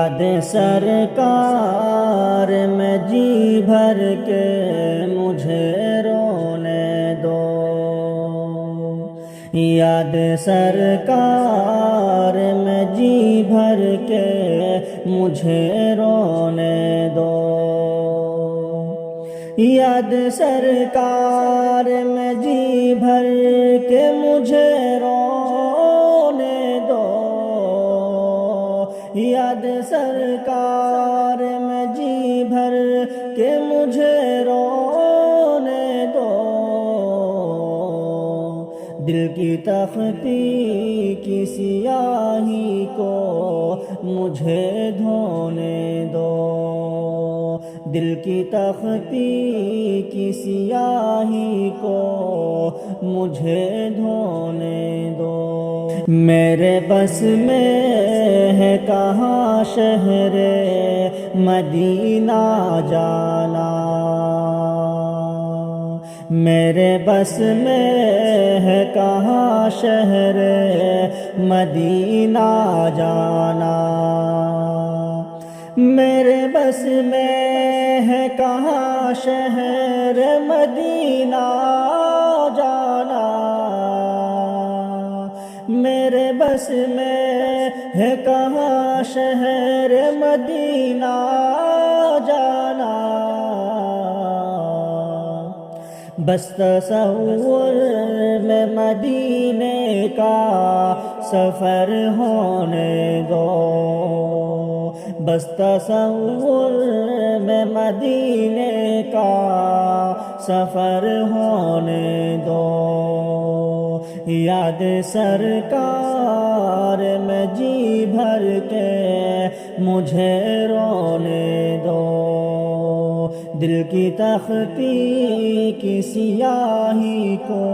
یاد سرکار میں جی بھر کے مجھے رونے دو، یاد سرکار میں جی بھر کے مجھے رونے دو، یاد سرکار میں جی بھر کے مجھے رونے دو، یاد سرکار میں جی بھر کے مجھے رونے دو، دل کی تختی کی سیاہی کو مجھے دھونے دو، دل کی تختی کی سیاہی کو مجھے دھونے دو، میرے بس میں ہے کہاں شہر مدینہ جانا، میرے بس میں ہے کہاں شہر مدینہ جانا، میرے بس میں ہے کہاں شہر مدینہ جانا، میرے بس میں ہے کہاں شہر مدینہ جانا، بس تصور میں مدینے کا سفر ہونے دو، بس تصور میں مدینے کا سفر ہونے دو، یاد سرکار میں جی بھر کے مجھے رونے دو، دل کی تختی کی سیاہی کو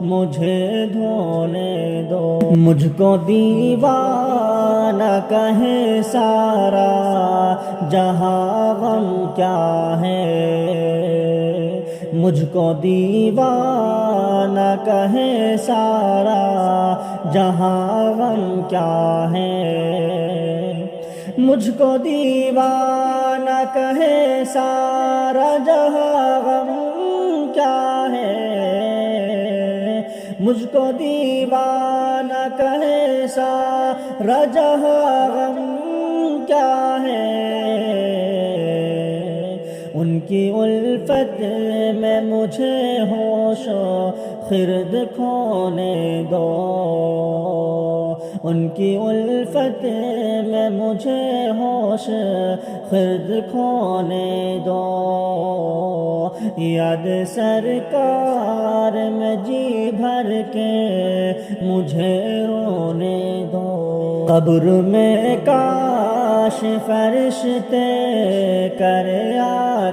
مجھے دھونے دو، مجھ کو دیوانہ کہے سارا جہاں غم کیا ہے، مجھ کو دیوانہ کہے سارا جہاں غم کیا ہے، مجھ کو دیوانہ کہے سارا جہاں غم کیا ہے، مجھ کو دیوانہ کہے سارا جہاں غم کیا ہے، ان کی الفت میں مجھے ہوش و خرد کھونے دو، ان کی الفت میں مجھے ہوش خرد کھونے دو، یاد سرکار میں جی بھر کے مجھے رونے دو، قبر میں کاش فرشتے کرے آ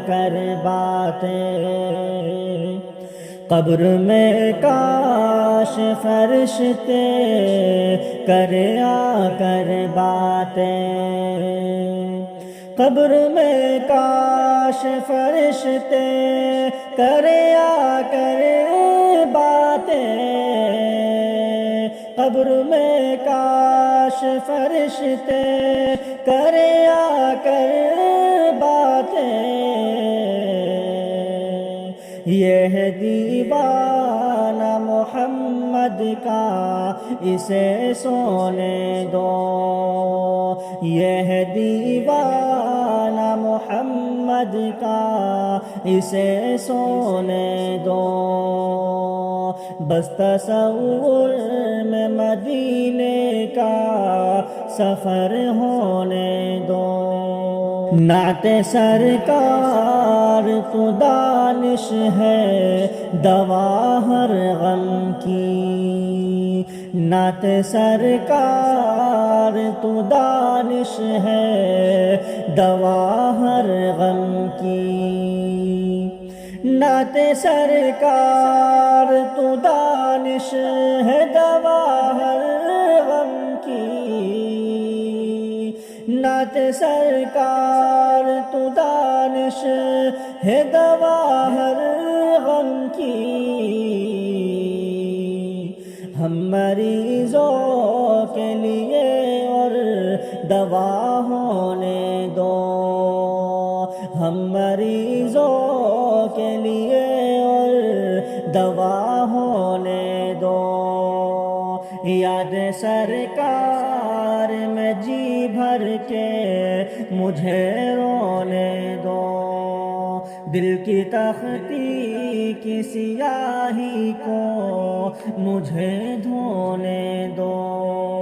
کر باتیں، قبر میں کاش فرشتے کرے آ کر باتیں، قبر میں کاش فرشتے کرے آ کر باتیں، قبر میں کاش فرشتے کرے آ کر باتیں، یہ ہے دیوانہ محمد کا اسے سونے دو، یہ ہے دیوانہ محمد کا اسے سونے دو، بس تصور میں مدینے کا سفر ہونے دو، نعت سرکار تو دانش ہے دوا ہر غم کی، نعت سرکار تو دانش ہے دوا ہر غم کی، نعت سرکار تو دانش ہے دوا ہر غم کی، نعت سرکار تو دانش ہے دوا ہر غم کی، ہم مریضوں کے لیے اور دوا ہونے دو، ہم مریضوں کے لیے اور دوا ہونے دو، یاد سرکار میں جی بھر کے مجھے رونے دو، دل کی تختی کی سیاہی کو مجھے دھونے دو۔